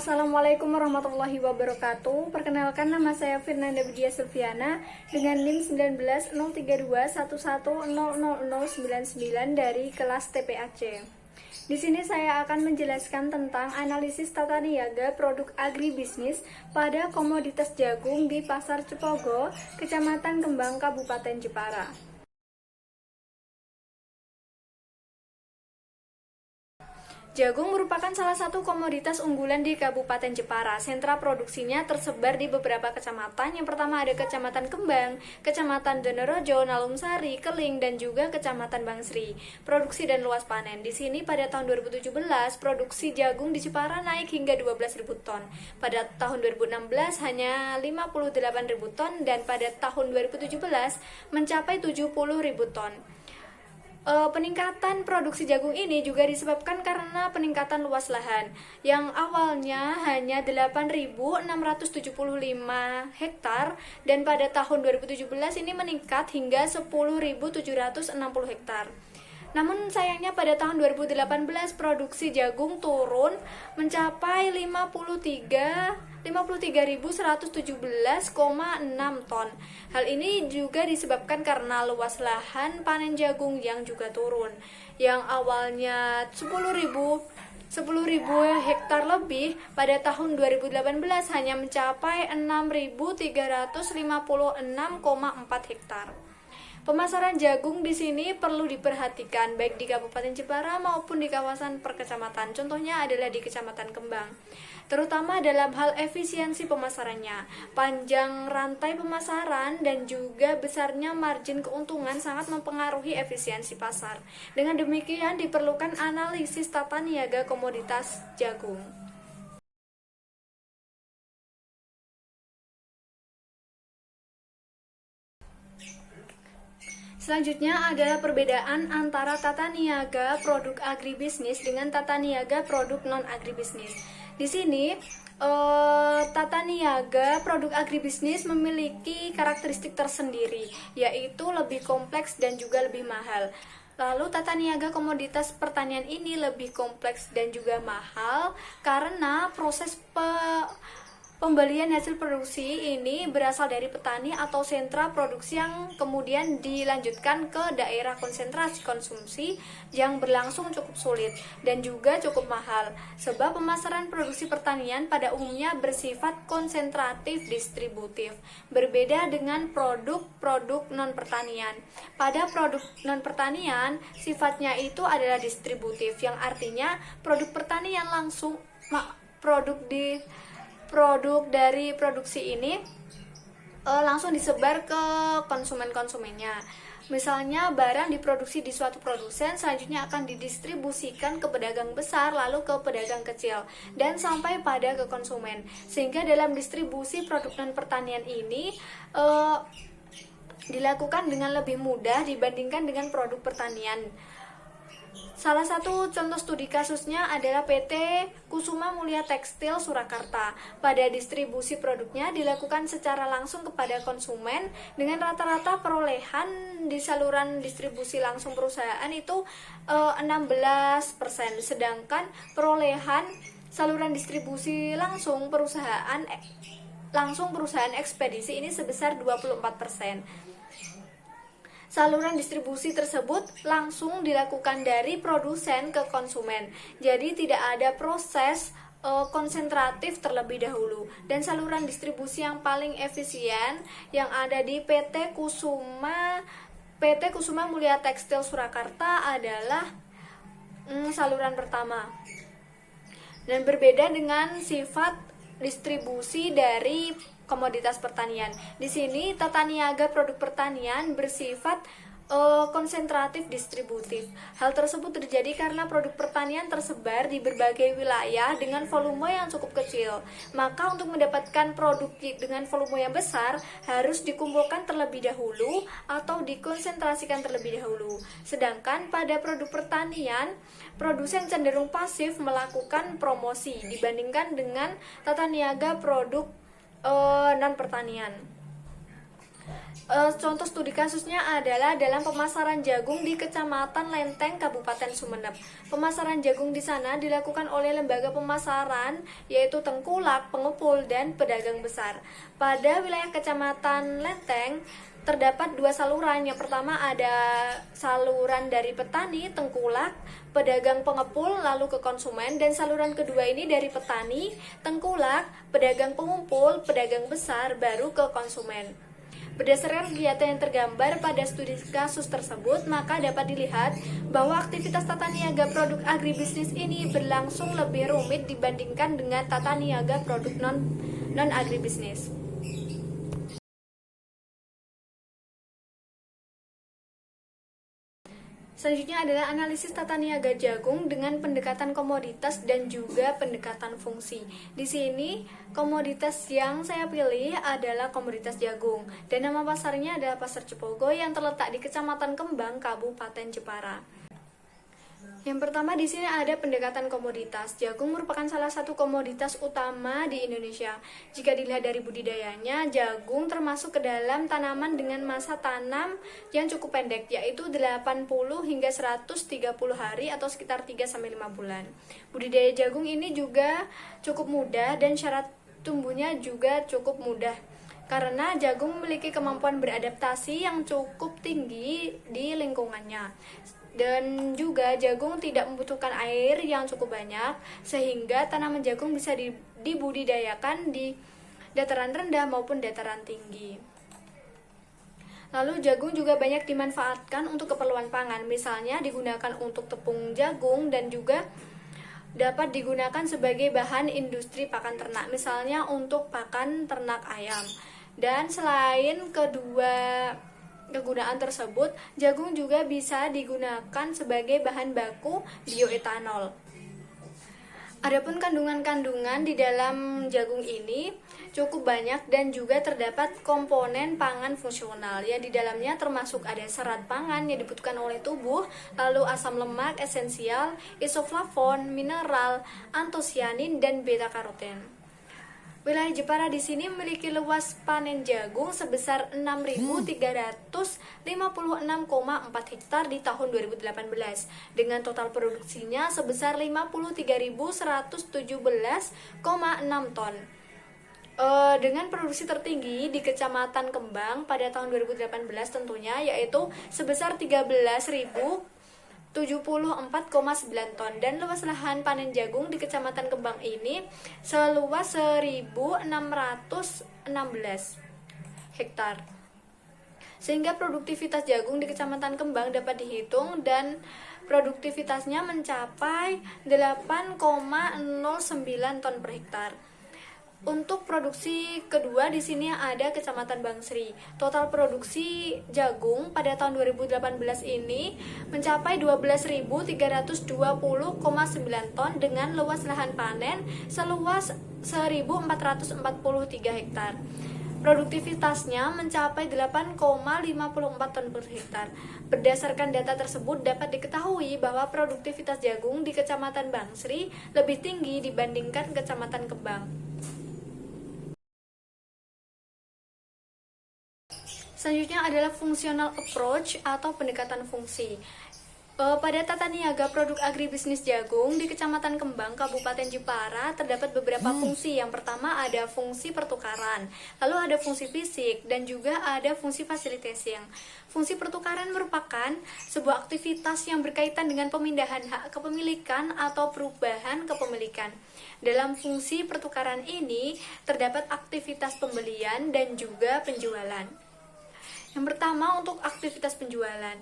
Assalamualaikum warahmatullahi wabarakatuh. Perkenalkan, nama saya Fernanda Widya Silviana dengan NIM 19.0321100099 dari kelas TPAC. Di sini saya akan menjelaskan tentang analisis tata niaga produk agribisnis pada komoditas jagung di Pasar Cepogo, Kecamatan Kembang, Kabupaten Jepara. Jagung merupakan salah satu komoditas unggulan di Kabupaten Jepara. Sentra produksinya tersebar di beberapa kecamatan. Yang pertama ada Kecamatan Kembang, Kecamatan Donorejo, Nalumsari, Keling, dan juga Kecamatan Bangsri. Produksi dan luas panen. Di sini pada tahun 2017, produksi jagung di Jepara naik hingga 12.000 ton. Pada tahun 2016 hanya 58.000 ton dan pada tahun 2017 mencapai 70.000 ton. Peningkatan produksi jagung ini juga disebabkan karena peningkatan luas lahan yang awalnya hanya 8.675 hektar dan pada tahun 2017 ini meningkat hingga 10.760 hektar. Namun sayangnya pada tahun 2018 produksi jagung turun mencapai 53.117,6 ton. Hal ini juga disebabkan karena luas lahan panen jagung yang juga turun. Yang awalnya 10.000 hektar lebih pada tahun 2018 hanya mencapai 6.356,4 hektar. Pemasaran jagung di sini perlu diperhatikan baik di Kabupaten Jepara maupun di kawasan perkecamatan. Contohnya adalah di Kecamatan Kembang. Terutama dalam hal efisiensi pemasarannya, panjang rantai pemasaran dan juga besarnya margin keuntungan sangat mempengaruhi efisiensi pasar. Dengan demikian diperlukan analisis tata niaga komoditas jagung. Selanjutnya adalah perbedaan antara tata niaga produk agribisnis dengan tata niaga produk non-agribisnis. Di sini, tata niaga produk agribisnis memiliki karakteristik tersendiri, yaitu lebih kompleks dan juga lebih mahal. Lalu tata niaga komoditas pertanian ini lebih kompleks dan juga mahal karena proses pembelian hasil produksi ini berasal dari petani atau sentra produksi yang kemudian dilanjutkan ke daerah konsentrasi konsumsi yang berlangsung cukup sulit dan juga cukup mahal. Sebab pemasaran produksi pertanian pada umumnya bersifat konsentratif distributif, berbeda dengan produk-produk non-pertanian. Pada produk non-pertanian, sifatnya itu adalah distributif, yang artinya produk pertanian produk dari produksi ini langsung disebar ke konsumennya. Misalnya barang diproduksi di suatu produsen, selanjutnya akan didistribusikan ke pedagang besar, lalu ke pedagang kecil, dan sampai pada ke konsumen. Sehingga dalam distribusi produk non pertanian ini dilakukan dengan lebih mudah dibandingkan dengan produk pertanian. Salah satu contoh studi kasusnya adalah PT Kusuma Mulia Tekstil Surakarta. Pada distribusi produknya dilakukan secara langsung kepada konsumen dengan rata-rata perolehan di saluran distribusi langsung perusahaan itu 16%, sedangkan perolehan saluran distribusi langsung perusahaan ekspedisi ini sebesar 24%. Saluran distribusi tersebut langsung dilakukan dari produsen ke konsumen. Jadi tidak ada proses konsentratif terlebih dahulu. Dan saluran distribusi yang paling efisien yang ada di PT Kusuma Mulia Tekstil Surakarta adalah saluran pertama. Dan berbeda dengan sifat distribusi dari komoditas pertanian. Di sini tata niaga produk pertanian bersifat konsentratif distributif. Hal tersebut terjadi karena produk pertanian tersebar di berbagai wilayah dengan volume yang cukup kecil. Maka untuk mendapatkan produk dengan volume yang besar harus dikumpulkan terlebih dahulu atau dikonsentrasikan terlebih dahulu. Sedangkan pada produk pertanian, produsen cenderung pasif melakukan promosi dibandingkan dengan tata niaga produk non pertanian. Contoh studi kasusnya adalah dalam pemasaran jagung di Kecamatan Lenteng, Kabupaten Sumeneb. Pemasaran jagung di sana dilakukan oleh lembaga pemasaran yaitu tengkulak, pengepul, dan pedagang besar. Pada wilayah Kecamatan Lenteng terdapat dua saluran. Yang pertama ada saluran dari petani, tengkulak, pedagang, pengepul, lalu ke konsumen. Dan saluran kedua ini dari petani, tengkulak, pedagang, pengumpul, pedagang besar, baru ke konsumen. Berdasarkan kegiatan yang tergambar pada studi kasus tersebut, maka dapat dilihat bahwa aktivitas tata niaga produk agribisnis ini berlangsung lebih rumit dibandingkan dengan tata niaga produk non agribisnis. Selanjutnya adalah analisis tata niaga jagung dengan pendekatan komoditas dan juga pendekatan fungsi. Di sini komoditas yang saya pilih adalah komoditas jagung dan nama pasarnya adalah Pasar Cepogo yang terletak di Kecamatan Kembang, Kabupaten Jepara. Yang pertama di sini ada pendekatan komoditas. Jagung merupakan salah satu komoditas utama di Indonesia. Jika dilihat dari budidayanya, jagung termasuk ke dalam tanaman dengan masa tanam yang cukup pendek, yaitu 80 hingga 130 hari atau sekitar 3-5 bulan. Budidaya jagung ini juga cukup mudah dan syarat tumbuhnya juga cukup mudah. Karena jagung memiliki kemampuan beradaptasi yang cukup tinggi di lingkungannya. Dan juga jagung tidak membutuhkan air yang cukup banyak, sehingga tanaman jagung bisa dibudidayakan di dataran rendah maupun dataran tinggi. Lalu jagung juga banyak dimanfaatkan untuk keperluan pangan, misalnya digunakan untuk tepung jagung dan juga dapat digunakan sebagai bahan industri pakan ternak, misalnya untuk pakan ternak ayam. Dan selain kedua kegunaan tersebut, jagung juga bisa digunakan sebagai bahan baku bioetanol. Adapun kandungan-kandungan di dalam jagung ini cukup banyak dan juga terdapat komponen pangan fungsional. Ya, di dalamnya termasuk ada serat pangan yang dibutuhkan oleh tubuh, lalu asam lemak esensial, isoflavon, mineral, antosianin, dan beta karoten. Wilayah Jepara di sini memiliki luas panen jagung sebesar 6.356,4 hektar di tahun 2018 dengan total produksinya sebesar 53.117,6 ton. Dengan produksi tertinggi di Kecamatan Kembang pada tahun 2018 tentunya, yaitu sebesar 13.074,9 ton, dan luas lahan panen jagung di Kecamatan Kembang ini seluas 1.616 hektar. Sehingga produktivitas jagung di Kecamatan Kembang dapat dihitung dan produktivitasnya mencapai 8,09 ton per hektar. Untuk produksi kedua di sini ada Kecamatan Bangsri. Total produksi jagung pada tahun 2018 ini mencapai 12.320,9 ton dengan luas lahan panen seluas 1.443 hektar. Produktivitasnya mencapai 8,54 ton per hektar. Berdasarkan data tersebut dapat diketahui bahwa produktivitas jagung di Kecamatan Bangsri lebih tinggi dibandingkan Kecamatan Kembang. Selanjutnya adalah functional approach atau pendekatan fungsi. Pada tata niaga produk agribisnis jagung di Kecamatan Kembang, Kabupaten Jepara terdapat beberapa fungsi. Yang pertama ada fungsi pertukaran, lalu ada fungsi fisik, dan juga ada fungsi facilitation. Fungsi pertukaran merupakan sebuah aktivitas yang berkaitan dengan pemindahan hak kepemilikan atau perubahan kepemilikan. Dalam fungsi pertukaran ini terdapat aktivitas pembelian dan juga penjualan. Yang pertama untuk aktivitas penjualan.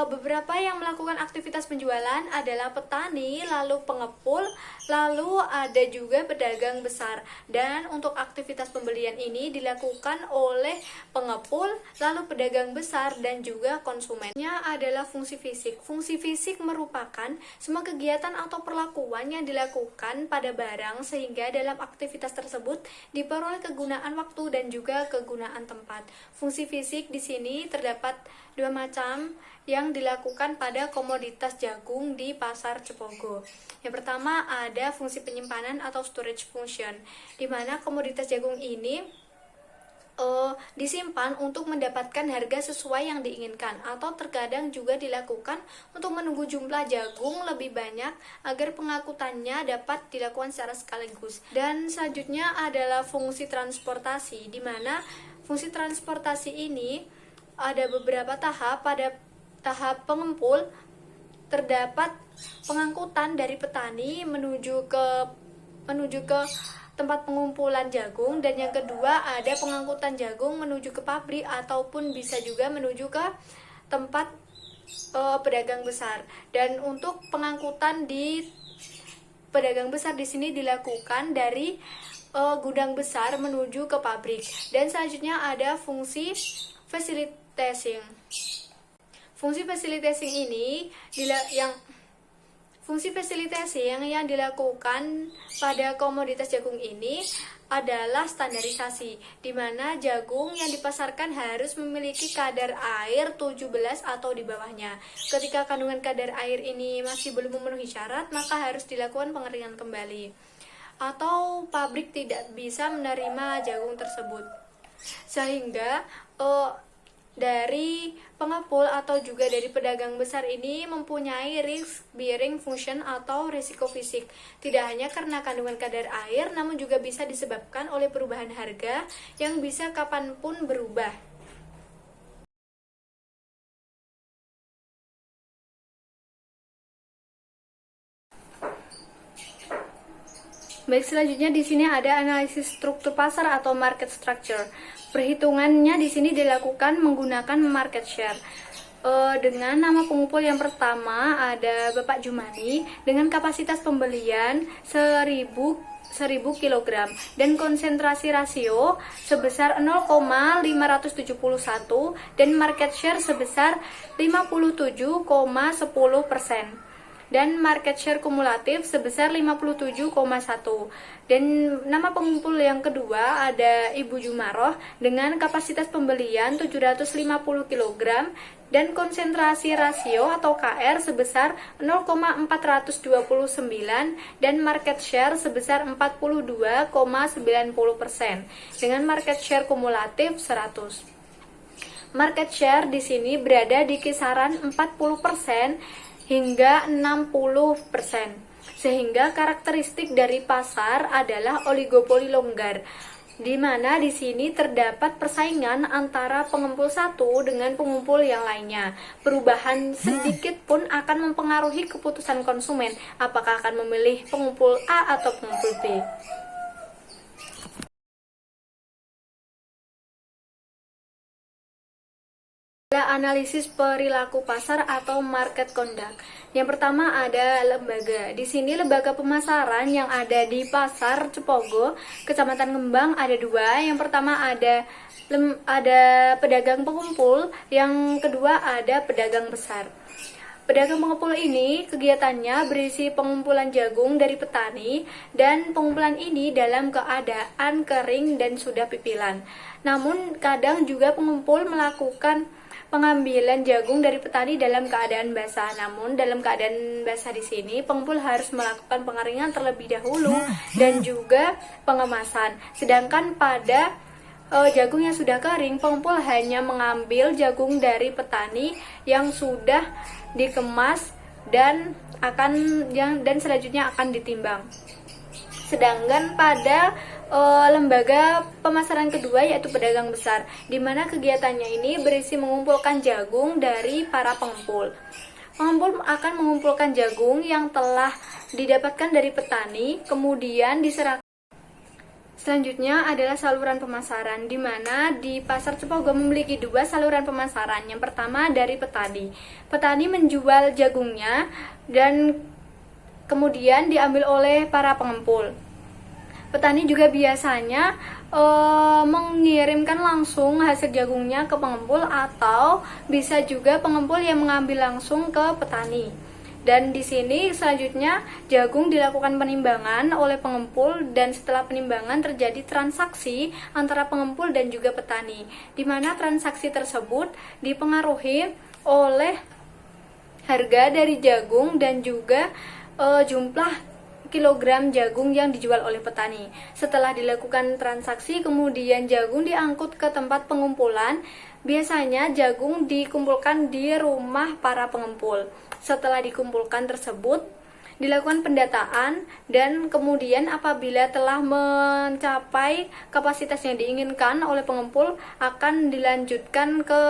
Beberapa yang melakukan aktivitas penjualan adalah petani, lalu pengepul, lalu ada juga pedagang besar. Dan untuk aktivitas pembelian ini dilakukan oleh pengepul, lalu pedagang besar, dan juga konsumennya adalah fungsi fisik. Fungsi fisik merupakan semua kegiatan atau perlakuan yang dilakukan pada barang sehingga dalam aktivitas tersebut diperoleh kegunaan waktu dan juga kegunaan tempat. Fungsi fisik di sini terdapat dua macam yang dilakukan pada komoditas jagung di Pasar Cepogo. Yang pertama ada fungsi penyimpanan atau storage function, di mana komoditas jagung ini disimpan untuk mendapatkan harga sesuai yang diinginkan, atau terkadang juga dilakukan untuk menunggu jumlah jagung lebih banyak agar pengangkutannya dapat dilakukan secara sekaligus. Dan selanjutnya adalah fungsi transportasi, di mana fungsi transportasi ini ada beberapa tahap. Pada tahap pengempul terdapat pengangkutan dari petani menuju ke tempat pengumpulan jagung, dan yang kedua ada pengangkutan jagung menuju ke pabrik ataupun bisa juga menuju ke tempat pedagang besar. Dan untuk pengangkutan di pedagang besar di sini dilakukan dari gudang besar menuju ke pabrik. Dan selanjutnya ada fungsi facilitation. Fungsi facilitation ini Fungsi fasilitasi yang dilakukan pada komoditas jagung ini adalah standarisasi, di mana jagung yang dipasarkan harus memiliki kadar air 17 atau di bawahnya. Ketika kandungan kadar air ini masih belum memenuhi syarat, maka harus dilakukan pengeringan kembali, atau pabrik tidak bisa menerima jagung tersebut. Sehingga dari pengepul atau juga dari pedagang besar ini mempunyai risk bearing function atau risiko fisik, tidak hanya karena kandungan kadar air, namun juga bisa disebabkan oleh perubahan harga yang bisa kapanpun berubah. Baik, selanjutnya di sini ada analisis struktur pasar atau market structure. Perhitungannya di sini dilakukan menggunakan market share. Dengan nama pengumpul yang pertama ada Bapak Jumani dengan kapasitas pembelian 1000 kg dan konsentrasi rasio sebesar 0,571 dan market share sebesar 57,10%. Dan market share kumulatif sebesar 57,1. Dan nama pengumpul yang kedua ada Ibu Jumaroh dengan kapasitas pembelian 750 kg dan konsentrasi rasio atau KR sebesar 0,429 dan market share sebesar 42,90% dengan market share kumulatif 100. Market share di sini berada di kisaran 40% hingga 60%. Sehingga karakteristik dari pasar adalah oligopoli longgar, di mana di sini terdapat persaingan antara pengempul satu dengan pengumpul yang lainnya. Perubahan sedikit pun akan mempengaruhi keputusan konsumen, apakah akan memilih pengumpul A atau pengumpul B. Analisis perilaku pasar atau market conduct. Yang pertama ada lembaga. Di sini lembaga pemasaran yang ada di Pasar Cepogo, Kecamatan Ngembang ada dua. Yang pertama ada pedagang pengumpul, yang kedua ada pedagang besar. Pedagang pengumpul ini kegiatannya berisi pengumpulan jagung dari petani, dan pengumpulan ini dalam keadaan kering dan sudah pipilan. Namun kadang juga pengumpul melakukan pengambilan jagung dari petani dalam keadaan basah. Namun dalam keadaan basah di sini pengumpul harus melakukan pengeringan terlebih dahulu dan juga pengemasan. Sedangkan pada jagung yang sudah kering, pengumpul hanya mengambil jagung dari petani yang sudah dikemas dan selanjutnya akan ditimbang. Sedangkan pada lembaga pemasaran kedua yaitu pedagang besar, di mana kegiatannya ini berisi mengumpulkan jagung dari para pengumpul. Pengumpul akan mengumpulkan jagung yang telah didapatkan dari petani, kemudian diserahkan. Selanjutnya adalah saluran pemasaran, di mana di Pasar Cepogo memiliki dua saluran pemasaran. Yang pertama dari petani. Petani menjual jagungnya dan kemudian diambil oleh para pengumpul. Petani juga biasanya mengirimkan langsung hasil jagungnya ke pengumpul, atau bisa juga pengumpul yang mengambil langsung ke petani. Dan di sini selanjutnya jagung dilakukan penimbangan oleh pengumpul, dan setelah penimbangan terjadi transaksi antara pengumpul dan juga petani, di mana transaksi tersebut dipengaruhi oleh harga dari jagung dan juga jumlah kilogram jagung yang dijual oleh petani. Setelah dilakukan transaksi, kemudian jagung diangkut ke tempat pengumpulan. Biasanya jagung dikumpulkan di rumah para pengepul. Setelah dikumpulkan tersebut, dilakukan pendataan, dan kemudian apabila telah mencapai kapasitas yang diinginkan oleh pengepul, akan dilanjutkan ke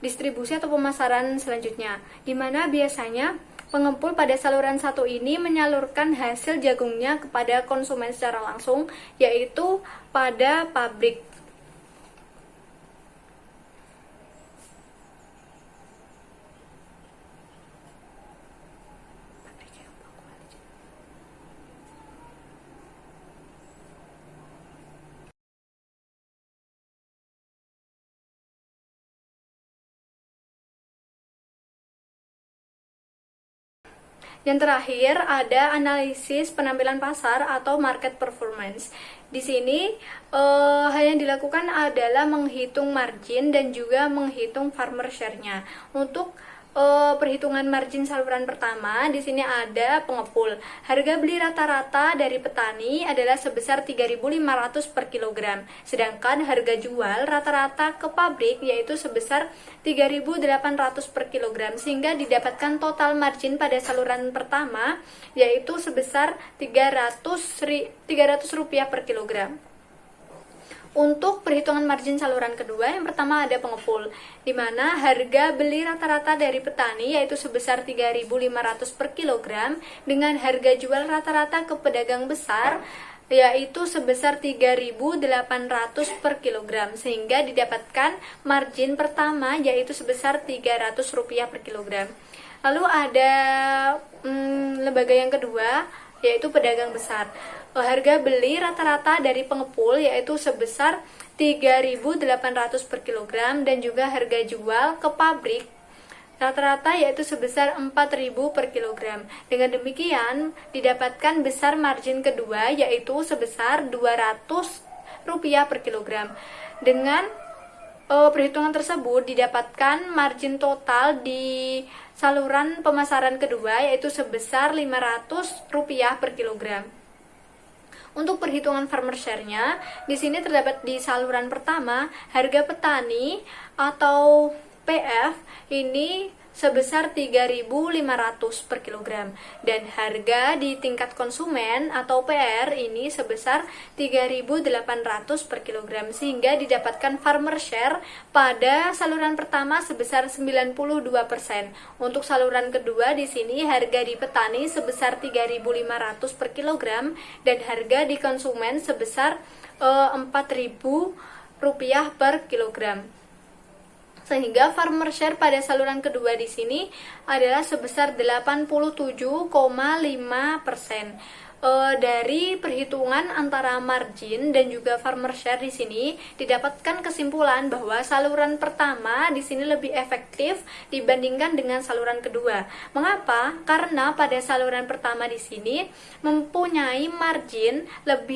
distribusi atau pemasaran selanjutnya, di mana biasanya pengepul pada saluran satu ini menyalurkan hasil jagungnya kepada konsumen secara langsung, yaitu pada pabrik. Yang terakhir ada analisis penampilan pasar atau market performance. Di sini hal yang dilakukan adalah menghitung margin dan juga menghitung farmer share-nya. Untuk perhitungan margin saluran pertama, di sini ada pengepul. Harga beli rata-rata dari petani adalah sebesar 3.500 per kilogram. Sedangkan harga jual rata-rata ke pabrik yaitu sebesar 3.800 per kilogram, sehingga didapatkan total margin pada saluran pertama yaitu sebesar 300 rupiah per kilogram. Untuk perhitungan margin saluran kedua, yang pertama ada pengepul, di mana harga beli rata-rata dari petani yaitu sebesar 3.500 per kilogram, dengan harga jual rata-rata ke pedagang besar yaitu sebesar 3.800 per kilogram, sehingga didapatkan margin pertama yaitu sebesar 300 rupiah per kilogram. Lalu ada lembaga yang kedua yaitu pedagang besar. Harga beli rata-rata dari pengepul yaitu sebesar 3.800 per kilogram, dan juga harga jual ke pabrik rata-rata yaitu sebesar 4.000 per kilogram. Dengan demikian didapatkan besar margin kedua yaitu sebesar 200 rupiah per kilogram. Dengan perhitungan tersebut didapatkan margin total di saluran pemasaran kedua yaitu sebesar 500 rupiah per kilogram. Untuk perhitungan farmer share-nya, di sini terdapat di saluran pertama harga petani atau PF ini sebesar 3.500 per kilogram, dan harga di tingkat konsumen atau PR ini sebesar 3.800 per kilogram, sehingga didapatkan farmer share pada saluran pertama sebesar 92%. Untuk saluran kedua di sini harga di petani sebesar 3.500 per kilogram, dan harga di konsumen sebesar 4.000 rupiah per kilogram. Sehingga farmer share pada saluran kedua di sini adalah sebesar 87,5%. Dari perhitungan antara margin dan juga farmer share di sini didapatkan kesimpulan bahwa saluran pertama di sini lebih efektif dibandingkan dengan saluran kedua. Mengapa? Karena pada saluran pertama di sini mempunyai margin lebih